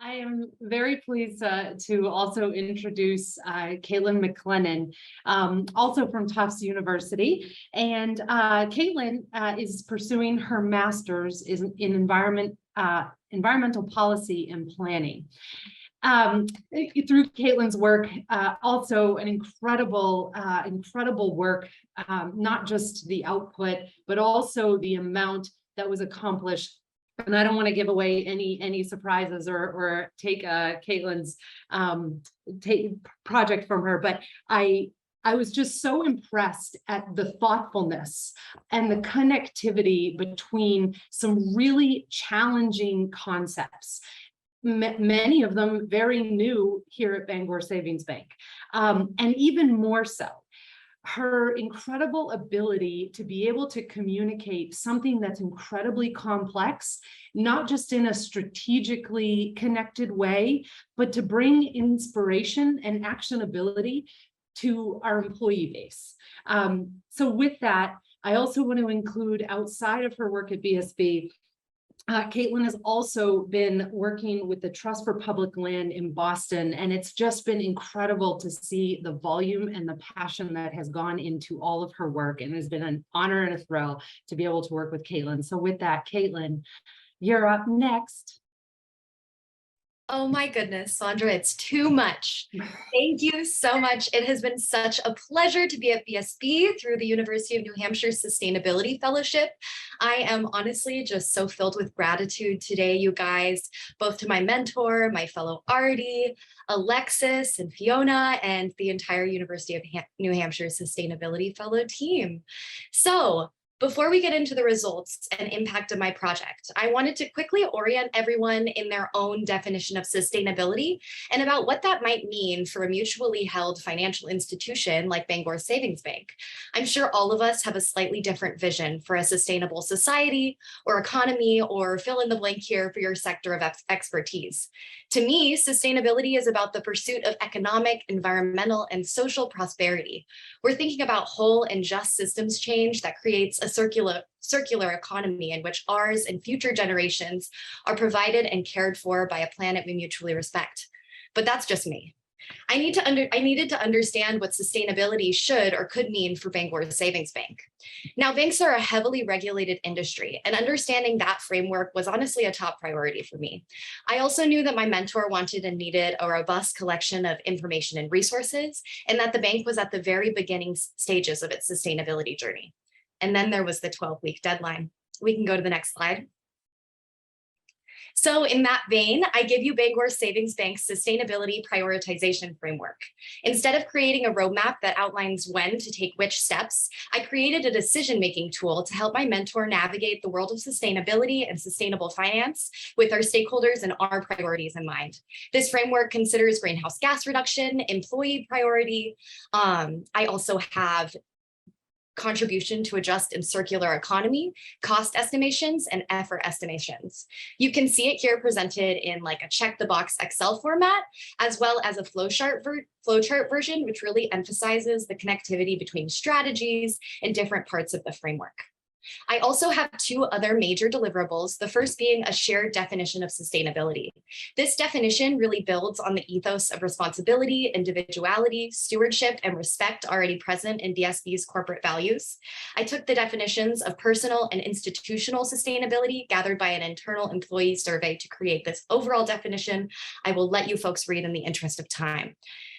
I am very pleased to also introduce Caitlin McLennan, also from Tufts University. And Caitlin is pursuing her master's in environmental policy and planning. Through Caitlin's work, also an incredible work, not just the output, but also the amount that was accomplished. And I don't want to give away any surprises or take Caitlin's project from her, but I was just so impressed at the thoughtfulness and the connectivity between some really challenging concepts. Many of them very new here at Bangor Savings Bank, and even more so, her incredible ability to be able to communicate something that's incredibly complex, not just in a strategically connected way, but to bring inspiration and actionability to our employee base. So with that, I also want to include, outside of her work at BSB, Caitlin has also been working with the Trust for Public Land in Boston, and it's just been incredible to see the volume and the passion that has gone into all of her work, and it's been an honor and a thrill to be able to work with Caitlin. So with that, Caitlin, you're up next. Oh my goodness, Sandra, it's too much. Thank you so much. It has been such a pleasure to be at BSB through the University of New Hampshire Sustainability Fellowship. I am honestly just so filled with gratitude today, you guys, both to my mentor, my fellow Artie, Alexis and Fiona, and the entire University of New Hampshire Sustainability Fellow team. So, before we get into the results and impact of my project, I wanted to quickly orient everyone in their own definition of sustainability and about what that might mean for a mutually held financial institution like Bangor Savings Bank. I'm sure all of us have a slightly different vision for a sustainable society or economy, or fill in the blank here for your sector of expertise. To me, sustainability is about the pursuit of economic, environmental, and social prosperity. We're thinking about whole and just systems change that creates a circular economy in which ours and future generations are provided and cared for by a planet we mutually respect. But that's just me. I needed to understand what sustainability should or could mean for Bangor Savings Bank. Now, banks are a heavily regulated industry, and understanding that framework was honestly a top priority for me. I also knew that my mentor wanted and needed a robust collection of information and resources, and that the bank was at the very beginning stages of its sustainability journey. And then there was the 12-week deadline. We can go to the next slide. So in that vein, I give you Bangor Savings Bank's sustainability prioritization framework. Instead of creating a roadmap that outlines when to take which steps, I created a decision-making tool to help my mentor navigate the world of sustainability and sustainable finance with our stakeholders and our priorities in mind. This framework considers greenhouse gas reduction, employee priority. I also have contribution to a just and circular economy, cost estimations, and effort estimations. You can see it here presented in like a check the box Excel format, as well as a flowchart version, which really emphasizes the connectivity between strategies and different parts of the framework. I also have two other major deliverables, the first being a shared definition of sustainability. This definition really builds on the ethos of responsibility, individuality, stewardship, and respect already present in BSB's corporate values. I took the definitions of personal and institutional sustainability gathered by an internal employee survey to create this overall definition. I will let you folks read in the interest of time.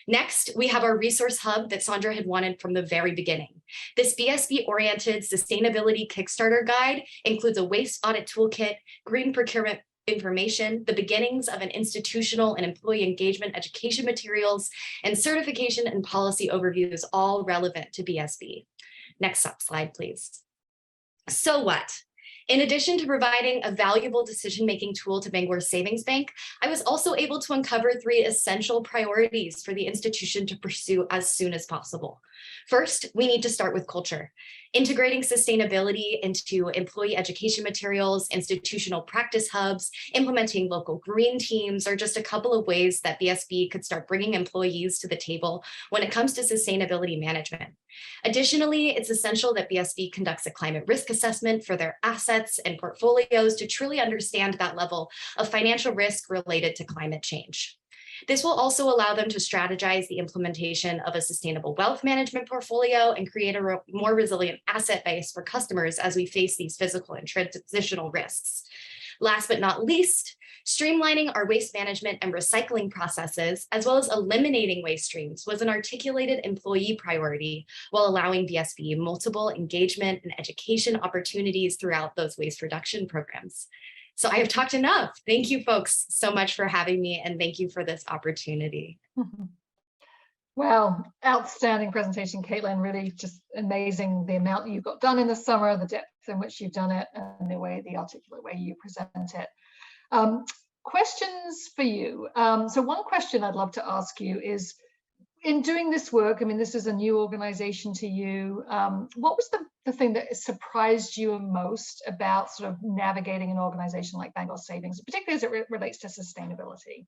Next, we have our resource hub that Sandra had wanted from the very beginning. This BSB-oriented sustainability Kickstarter guide includes a waste audit toolkit, green procurement information, the beginnings of an institutional and employee engagement education materials, and certification and policy overviews, all relevant to BSB. Next slide, please. So what? In addition to providing a valuable decision-making tool to Bangor Savings Bank, I was also able to uncover 3 essential priorities for the institution to pursue as soon as possible. First, we need to start with culture. Integrating sustainability into employee education materials, institutional practice hubs, implementing local green teams are just a couple of ways that BSB could start bringing employees to the table when it comes to sustainability management. Additionally, it's essential that BSB conducts a climate risk assessment for their assets and portfolios to truly understand that level of financial risk related to climate change. This will also allow them to strategize the implementation of a sustainable wealth management portfolio and create a more resilient asset base for customers as we face these physical and transitional risks. Last but not least, streamlining our waste management and recycling processes, as well as eliminating waste streams, was an articulated employee priority while allowing BSB multiple engagement and education opportunities throughout those waste reduction programs. So I have talked enough. Thank you folks so much for having me, and thank you for this opportunity. Wow, outstanding presentation, Caitlin. Really just amazing the amount you got done in the summer, the depth in which you've done it, and the articulate way you present it. Questions for you. So one question I'd love to ask you is, in doing this work, I mean, this is a new organization to you. What was the thing that surprised you most about sort of navigating an organization like Bangor Savings, particularly as it relates to sustainability?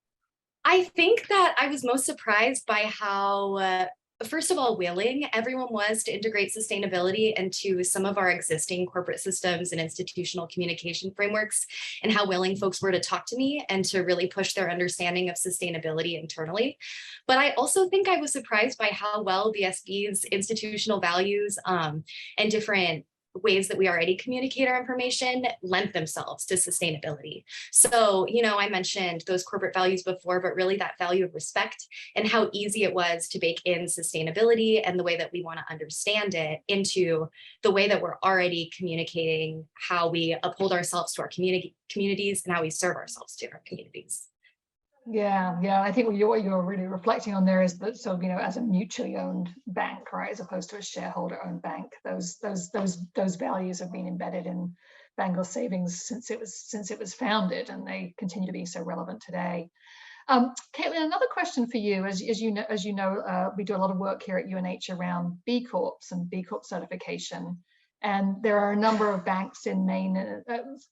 I think that I was most surprised by how, first of all, willing everyone was to integrate sustainability into some of our existing corporate systems and institutional communication frameworks, and how willing folks were to talk to me and to really push their understanding of sustainability internally. But I also think I was surprised by how well BSB's institutional values and different ways that we already communicate our information lend themselves to sustainability. So, you know, I mentioned those corporate values before, but really that value of respect and how easy it was to bake in sustainability and the way that we want to understand it into the way that we're already communicating how we uphold ourselves to our communities and how we serve ourselves to our communities. Yeah, I think what you're really reflecting on there is that, so, you know, as a mutually owned bank, right, as opposed to a shareholder-owned bank, those values have been embedded in Bangor Savings since it was founded, and they continue to be so relevant today. Caitlin, another question for you. As you know, we do a lot of work here at UNH around B Corps and B Corp certification. And there are a number of banks in Maine,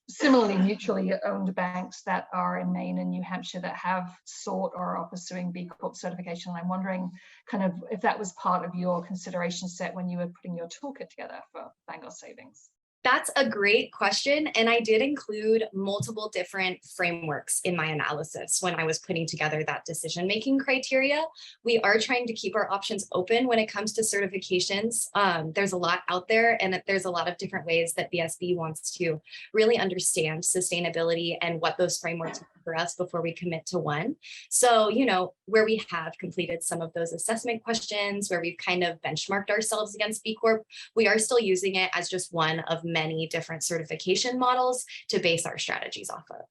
similarly mutually owned banks that are in Maine and New Hampshire that have sought or are pursuing B Corp certification. And I'm wondering kind of if that was part of your consideration set when you were putting your toolkit together for Bangor Savings. That's a great question. And I did include multiple different frameworks in my analysis when I was putting together that decision-making criteria. We are trying to keep our options open when it comes to certifications. There's a lot out there, and there's a lot of different ways that BSB wants to really understand sustainability and what those frameworks are for us before we commit to one. So, you know, where we have completed some of those assessment questions, where we've kind of benchmarked ourselves against B Corp, we are still using it as just one of many different certification models to base our strategies off of.